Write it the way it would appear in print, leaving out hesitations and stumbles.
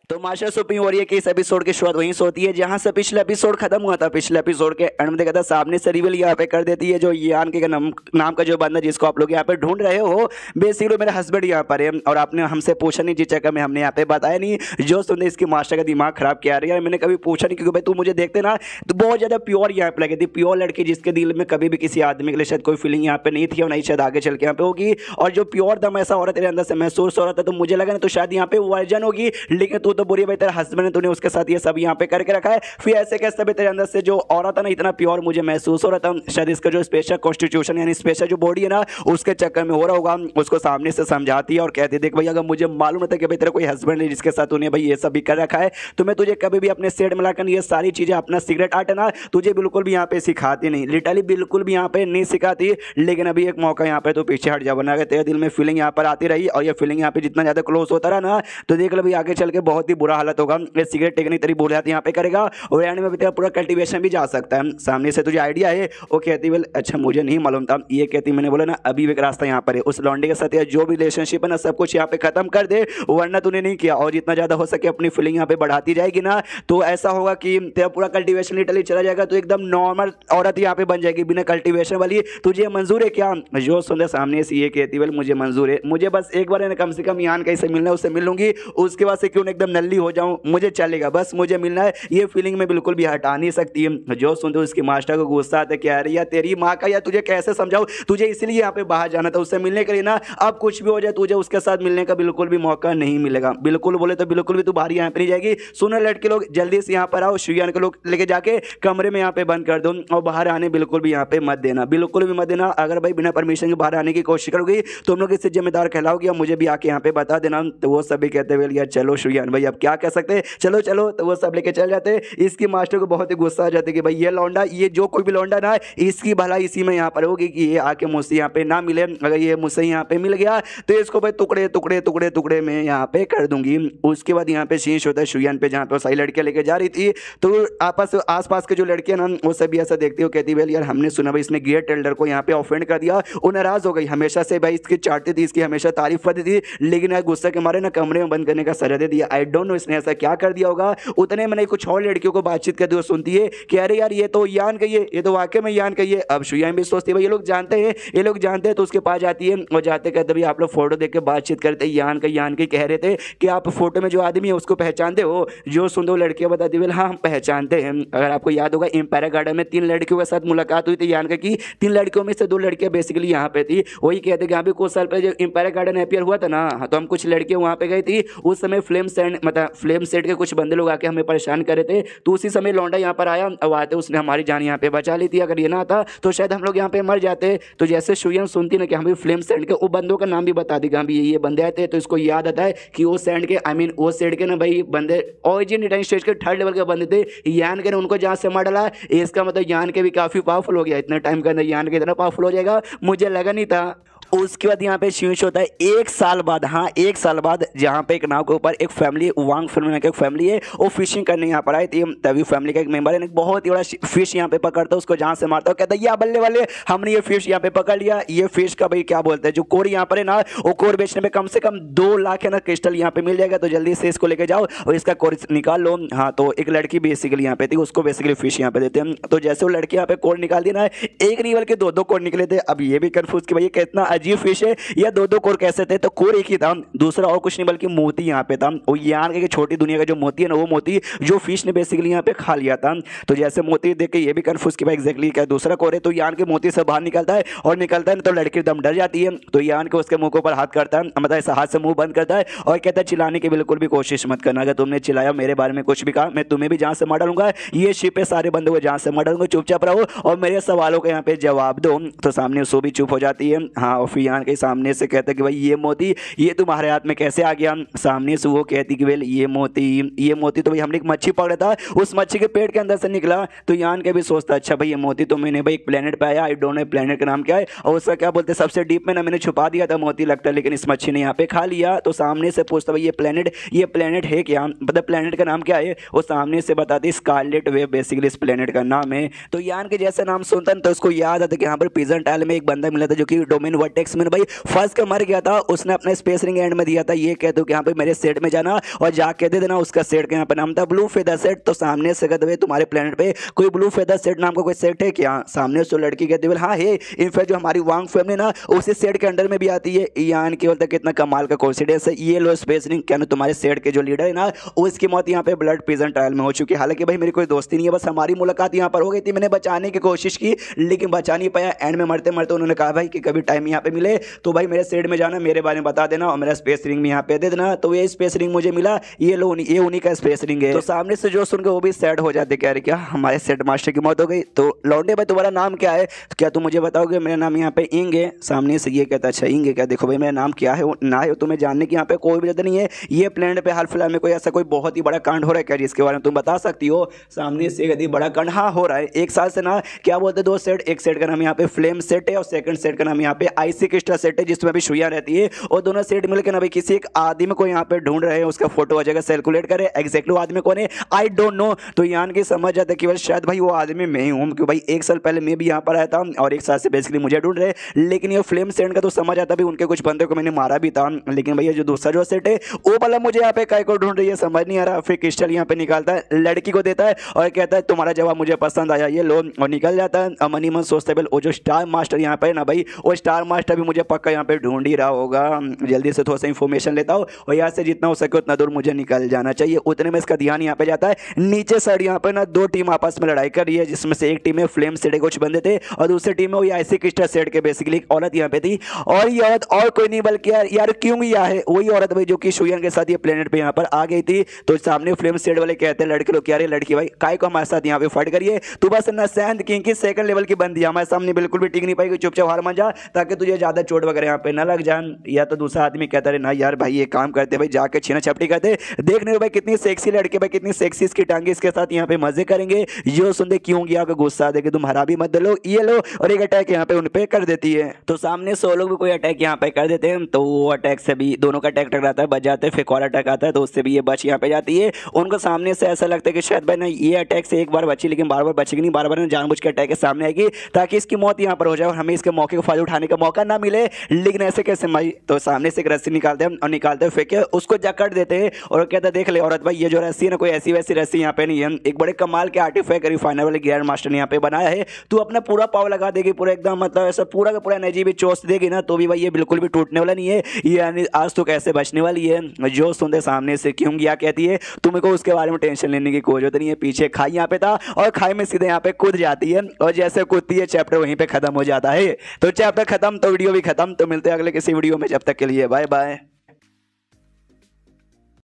तो master supreme warrior के इस एपिसोड की शुरुआत वहीं से होती है जहां से पिछला एपिसोड खत्म हुआ था। पिछले एपिसोड के एंड में देखा था सामने से रिवील यहाँ पे कर देती है जो यान के नाम का जो बंदा जिसको आप लोग यहाँ पे ढूंढ रहे हो, बेसिकली मेरा हस्बैंड यहाँ पर है और आपने हमसे पूछा नहीं, जिस चक्कर में हमने यहाँ पे बताया नहीं। जो सुनते इसकी मास्टर का दिमाग खराब किया रही है, मैंने कभी पूछा नहीं क्योंकि भाई तू मुझे देखते ना तो बहुत ज़्यादा प्योर यहाँ पे लगी थी, प्योर लड़की जिसके दिल में कभी भी किसी आदमी के लिए शायद कोई फीलिंग यहाँ पे नहीं थी और नहीं शायद आगे चल के यहाँ पे होगी। और जो प्योर दम ऐसा हो रहा तेरे अंदर से महसूस हो रहा था तो मुझे लगा ना तो शायद यहाँ पे वर्जन होगी, लेकिन तू तो बुरी भाई तेरा हस्बैंड ने तूने उसके साथ ये सब यहाँ पे करके रखा है। फिर ऐसे कैसे भी तेरे अंदर से जो औरत है ना इतना प्योर मुझे महसूस हो रहा था, शायद इसका जो स्पेशल कॉन्स्टिट्यूशन यानी स्पेशल जो बॉडी है ना उसके चक्कर में हो रहा होगा। उसको सामने से समझाती है और कहती है देख भाई अगर मुझे मालूम होता कि भाई तेरा कोई हस्बैंड है जिसके साथ तूने भाई ये सब भी कर रखा है तो मैं तुझे कभी भी अपने सेट में लाकर ये सारी चीजें अपना सीक्रेट आर्ट है ना तुझे बिल्कुल भी यहाँ पे सिखाती नहीं, लिटरली बिल्कुल भी यहाँ पे नहीं सिखाती। लेकिन अभी एक मौका यहाँ पे तो पीछे हट जा, वरना तेरे दिल में फीलिंग यहाँ पर आती रही और ये फीलिंग यहाँ पे जितना ज्यादा क्लोज होता रहा ना तो देख लो भाई आगे चल के बहुत ही बुरा हालत होगा। ये सिगरेट टेकनी तेरी बुढ़ियात यहाँ पे करेगा और एंड में भी तेरा पूरा कल्टीवेशन भी जा सकता है। सामने से तुझे आइडिया है? वो कहती वेल अच्छा मुझे नहीं मालूम था। ये कहती मैंने बोला ना अभी एक रास्ता यहाँ पर है, उस लौंडे के साथ जो भी रिलेशनशिप है ना सब कुछ यहाँ पे खत्म कर दे, वरना तूने नहीं किया और जितना ज्यादा हो सके अपनी फीलिंग यहाँ पे बढ़ाती जाएगी ना तो ऐसा होगा कि तेरा पूरा कल्टीवेशन लिटरली चला जाएगा, तो एकदम नॉर्मल औरत यहाँ पे बन जाएगी बिना कल्टीवेशन वाली। तुझे मंजूर है क्या? जो सुन सामने से ये कहती वेल मुझे मंजूर है, मुझे बस एक बार कम से कम यान कैसे मिलना है उससे मिल लूंगी, उसके बाद से क्यों एकदम नल्ली हो जाऊं मुझे चलेगा, बस मुझे मिलना है। ये फीलिंग में बिल्कुल भी हटा नहीं सकती है। जो सुनते उसकी मास्टर को गुस्सा आता है कि अरे यार तेरी माँ का, या तुझे कैसे समझाऊं, तुझे इसलिए यहाँ पे बाहर जाना था उससे मिलने के लिए ना, अब कुछ भी हो जाए तुझे उसके साथ मिलने का बिल्कुल भी मौका नहीं मिलेगा। बिल्कुल बोले तो बिल्कुल भी तू बाहर यहाँ पे नहीं जाएगी। सुनो लड़के लोग जल्दी से यहाँ पर आओ, शुयान के लोग लेके जाके कमरे में यहाँ पे बंद कर दो और बाहर आने बिल्कुल भी यहाँ पे मत देना, बिल्कुल भी मत देना। अगर भाई बिना परमिशन के बाहर आने की कोशिश करोगी तो हम लोग इससे जिम्मेदार कहलाओगी और मुझे भी आके यहाँ पे बता देना। तो वो सभी कहते हुए यार चलो शुयान भाई अब क्या कह सकते, चलो चलो, तो वो सब लेके चल जाते। इसकी मास्टर को बहुत ही गुस्सा आ जाता है कि भाई ये लौंडा, ये जो कोई भी लौंडा ना इसकी भलाई इसी में यहाँ पर होगी कि ये आके मुझसे यहाँ पे ना मिले, अगर ये मुझसे यहाँ पे मिल गया तो इसको भाई टुकड़े टुकड़े टुकड़े टुकड़े में यहाँ पे कर दूंगी। उसके बाद यहाँ पे शीश होता है शुयान पे जहाँ पे सारी लड़कियां लेके जा रही थी, तो आपस आसपास के जो लड़कियां ना वो सभी ऐसा देखती हो, कहती है यार हमने सुना भाई इसने गियर टेल्डर को यहाँ पे ऑफेंड कर दिया, वो नाराज हो गई। हमेशा से भाई इसकी चाटती थी, इसकी हमेशा तारीफ करती थी, लेकिन यार गुस्सा के मारे ना कमरे में बंद करने का सजा दे दिया। आई डोंट नो इसने ऐसा क्या कर दिया होगा। उतने मैंने कुछ और लड़कियों को बातचीत करते हुए सुनती है कि अरे यार ये तो यान कहिए, ये तो वाकई में यान कहिए। अब शुयान भी सोचती है भाई ये लोग जानते हैं, ये लोग जानते हैं, तो उसके पास जाती है और जाते कहते भाई आप लोग फोटो देख के बातचीत करते यान के कह रहे थे कि आप फोटो में जो आदमी है उसको पहचानते हो? जो सुन दो लड़कियां बताती है हाँ हम पहचानते हैं। अगर आपको याद होगा एम्पायर गार्डन में 3 लड़कियों के साथ मुलाकात हुई थी यान की, 3 लड़कियों में से 2 लड़कियां बेसिकली यहाँ पे थी। वही कहते कि अभी कुछ साल पहले जब एम्पायर गार्डन अपियर हुआ था ना तो हम कुछ लड़कियां वहाँ पे गई थी, उस समय फ्लेम सेट के कुछ बंदे लोग आके हमें परेशान कर रहे थे, तो उसी समय लौंडा यहाँ पर आया, अब आते उसने हमारी जान यहाँ पे बचा ली थी। अगर ये ना आता तो शायद हम लोग यहाँ पे मर जाते। तो जैसे शुयान सुनती ना कि हमें फ्लेम सेट के वो बंदों का नाम भी बता दी, हम ये बंदे आए थे, तो इसको याद आता है कि वो सेंड के वो सेट के ना भाई बंदे ओरिजिन स्टेज के 3rd लेवल के बंदे थे। यान के ने उनको जहाँ से मार डाला, इसका मतलब यान के भी काफी पावरफुल हो गया। इतने टाइम के अंदर यान के इतना पावरफुल हो जाएगा मुझे लगा नहीं था। उसके बाद यहाँ पे शीश होता है 1 साल बाद, हाँ 1 साल बाद, जहाँ पे एक नाव के ऊपर एक फैमिली, वांग फिल्म की एक फैमिली है, वो फिशिंग करने यहाँ पर आई थी। तभी फैमिली का एक मेंबर है बहुत ही बड़ा फिश यहाँ पे पकड़ता है, उसको जहाँ से मारता है कहता है या बल्ले वाले हमने ये फिश यहाँ पे पकड़ लिया। ये फिश का भाई क्या बोलते हैं जो कोर यहाँ पर है ना, वो कोर बेचने में कम से कम 2 लाख है ना क्रिस्टल यहाँ पे मिल जाएगा, तो जल्दी से इसको लेके जाओ और इसका कोर निकाल लो। हाँ तो एक लड़की बेसिकली यहाँ पे थी, उसको बेसिकली फिश यहाँ पे देते हैं। तो जैसे वो लड़की यहाँ पे कोर निकाल दी ना, एक रिवर के 2-2 कोर निकले थे। अब ये भी कंफ्यूज कि भाई कितना अजीब फिश है, या 2-2 कोर कैसे थे? तो कोर एक ही था, दूसरा और कुछ नहीं बल्कि मोती यहाँ पे था। वो यान के छोटी दुनिया का जो मोती है ना, वो मोती जो फिश ने बेसिकली यहाँ पे खा लिया था। तो जैसे मोती देख के ये भी कंफ्यूज कि भाई एग्जैक्टली क्या दूसरा कोर है, तो यान के मोती से बाहर निकलता है और निकलता है तो लड़की एकदम डर जाती है। तो यान के उसके मुंह के ऊपर हाथ करता है, मतलब ऐसा हाथ से मुंह बंद करता है और कहता है चिल्लाने की बिल्कुल भी कोशिश मत करना, अगर तुमने चिल्लाया मेरे बारे में कुछ भी कहा मैं तुम्हें भी जान से मार डालूंगा, ये शिप पे सारे बंदों को जान से मार डालूंगा, चुपचाप रहो और मेरे सवालों का यहाँ पे जवाब दो। तो सामने सो भी चुप हो जाती है। हाँ और फिर यान के सामने से कहता है कि भाई ये मोती ये तुम्हारे हाथ में कैसे आ गया? सामने से वो कहती कि वेल ये मोती तो भाई हमने एक मच्छी पकड़ा था, उस मच्छी के पेट के अंदर से निकला। तो यान के भी सोचता अच्छा भाई ये मोती तो मैंने भाई एक प्लेनेट पे आया, आई डोंट नो प्लेनेट का नाम क्या है और उसका क्या बोलते हैं सबसे डीप में ना मैंने छुपा दिया था मोती लगता है, लेकिन इस मच्छी ने यहाँ पे खा लिया। तो सामने से पूछता भाई ये प्लेनेट है क्या, मतलब प्लेनेट का नाम क्या है? वो सामने से बताती स्कारलेट वेव बेसिकली इस प्लेनेट का नाम है। तो यान के जैसे नाम सुनता तो उसको याद आता कि यहाँ पर पिजन टाइल में एक बंदा मिला था जो कि डोमेन अटैक्स में भाई फंस के मर गया था। उसने अपना स्पेस रिंग एंड में दिया था, ये कह दो कि यहाँ पे मेरे सेट में जाना और जाके दे देना। उसका सेट का यहाँ पे नाम था ब्लू फेदर सेट। तो सामने से कहते हुए तुम्हारे प्लेनेट पे कोई ब्लू फेदर सेट नाम का कोई सेट है क्या? सामने से लड़की कहते हुए हाँ है, इनफैक्ट जो हमारी वांग फैमिली ना उसी सेट के अंडर में भी आती है। यान केवल तक कितना कमाल का कोइंसिडेंस है। ये लो स्पेस रिंग क्या तुम्हारे सेट के जो लीडर है ना उसकी मौत यहाँ पे ब्लड प्रिजन ट्रायल में हो चुकी है। हालांकि भाई मेरी कोई दोस्ती नहीं है, बस हमारी मुलाकात यहाँ पर हो गई थी। मैंने बचाने की कोशिश की लेकिन बचा नहीं पाया। एंड में मरते मरते उन्होंने कहा भाई कि कभी टाइम यहाँ पे मिले तो भाई मेरे सेट में जाना, मेरे बारे में बता देना और मेरा स्पेस रिंग भी यहाँ पे दे देना। तो ये स्पेस रिंग मुझे मिला, ये लो ये उन्हीं का स्पेस रिंग है। तो सामने से जो सुन के वो भी सैड हो जाते, कह रहे क्या हमारे सेट मास्टर की मौत हो गई। तो लौंडे भाई तुम्हारा नाम क्या है? तो क्या तुम मुझे बताओगे? मेरा नाम यहाँ पे इंग है। सामने से ये कहता अच्छा इंग है क्या? देखो भाई मेरा नाम क्या है वो ना है, तुम्हें जानने की यहाँ पे कोई भी जरूरत नहीं है। ये प्लेनेट पे हाल फिलहाल में कोई ऐसा कोई बहुत ही बड़ा कांड हो रहा है क्या जिसके बारे में तुम बता सकती हो? सामने से यदि बड़ा कांड हाँ हो रहा है, एक साल से ना क्या बोलते दो सेट, एक सेट का नाम यहाँ पे फ्लेम सेट है और सेकंड सेट का नाम यहाँ पे आईसी क्रिस्टल सेट है जिसमें भी सुइयां रहती है। और दोनों सेट मिलकर ना भाई किसी एक आदमी को यहाँ पे ढूंढ रहे हैं, उसका फोटो वजह सर्कुलेट करे। एग्जैक्टली आदमी कौन है आई डोंट नो। तो यान की समझ जाता है कि शायद भाई वो आदमी मैं ही हूँ, क्योंकि भाई एक साल पहले मैं भी यहाँ पर आया था और एक साल से बेसिकली मुझे ढूंढ रहे। लेकिन ये फ्लेम सेट का तो समझ आता भाई उनके कुछ बंदे को मैंने मारा भी था। लेकिन भैया जो दूसरा जो सेट है वो वाला मुझे यहाँ पे काय को ढूंढ रही है समझ नहीं आ रहा। फिर क्रिस्टल यहाँ पे निकालता है, लड़की को देता है और कहता है तुम्हारा जवाब मुझे पसंद आया, ये लो, और निकल जाता है। मनी मन सोचता है वो जो स्टार मास्टर यहाँ पे ना भाई वो स्टार मास्टर भी मुझे पक्का यहाँ पे ढूंढ ही रहा होगा। जल्दी से थोड़ा सा इन्फॉर्मेशन लेता हूँ और यहाँ से जितना हो सके उतना दूर मुझे निकल जाना चाहिए। उतने में इसका ध्यान यहाँ पे जाता है नीचे साइड यहाँ पे ना दो टीम आपस में लड़ाई कर रही है, जिसमें से एक टीम में फ्लेम सेट के कुछ बंदे थे और दूसरी टीम में वो आईसी क्रिस्टल सेट के बेसिकली एक औरत यहाँ पे थी। और ये औरत और कोई नहीं बल्कि यार क्यों यह है वही औरत भाई जो कि शुयन के साथ ये प्लेनेट पे यहाँ पर आ गई थी। तो सामने फ्लेम सेट वाले कहते हैं लड़के लोग, क्या रे लड़की भाई काय को हमारे साथ यहाँ पे फाइट करिए, तू बस ना सैंड किंग की सेकंड लेवल की बंदी हमारे सामने बिल्कुल भी टिक नहीं पाएगी, चुपचाप हार मान जा ताकि तुझे ज्यादा चोट वगैरह यहाँ पे ना लग जाए। या तो दूसरा आदमी कहता है ना यार भाई ये काम करते भाई जाके छीना छपटी करते, देखने भाई कितनी सेक्सी लड़के भाई कितनी सेक्सी इसकी टांगे इसके साथ यहाँ पे मजे करेंगे। जो सुनते क्यों गया गुस्सा देके तुम हरा भी मत लो, ये लो, और एक अटैक यहाँ पे उन पे कर देती है। तो सामने 100 लोग भी कोई अटैक यहाँ पे कर देते हैं तो वो अटैक से भी दोनों का अटैक टकराता है, बच जाते हैं। फिर और अटैक आता है तो उससे भी ये बच यहाँ पे जाती है। उनको सामने से ऐसा लगता है कि शायद भाई ना ये अटैक से एक बार बची लेकिन बार बार बचेगी नहीं, बार बार जानबूझ के अटैक के सामने आएगी ताकि इसकी मौत यहाँ पर हो जाए और हमें इसके मौके को फायदा उठाने का मौका ना मिले। लेकिन ऐसे कैसे भाई? तो सामने से एक रस्सी निकालते हैं और निकालते फेंक के उसको जकड़ देते हैं और कहता है देख ले औरत भाई ये जो रस्सी है ना कोई ऐसी वैसी रस्सी यहाँ पे नहीं है, एक बड़े कमाल के आर्टिफैक्ट रिफाइनर वाले ग्रैंड मास्टर ने यहाँ पे बनाया है। तू अपना पूरा पाव लगा देगी पूरा एकदम मतलब ऐसा पूरा का पूरा एनर्जी भी चोस देगी ना तो भी भाई ये बिल्कुल भी टूटने वाला नहीं है। यानी आज तो कैसे बचने वाली है। जो सुनते सामने से क्यों गया कहती है तुमको उसके बारे में टेंशन लेने की कोई जरूरत नहीं है, पीछे खाई यहाँ पे था और खाई में सीधे यहाँ पे कूद जाती है और जैसे कूदती है चैप्टर वहीं पे खत्म हो जाता है। तो चैप्टर खत्म तो वीडियो भी खत्म। तो मिलते हैं अगले किसी वीडियो में, जब तक के लिए बाय बाय।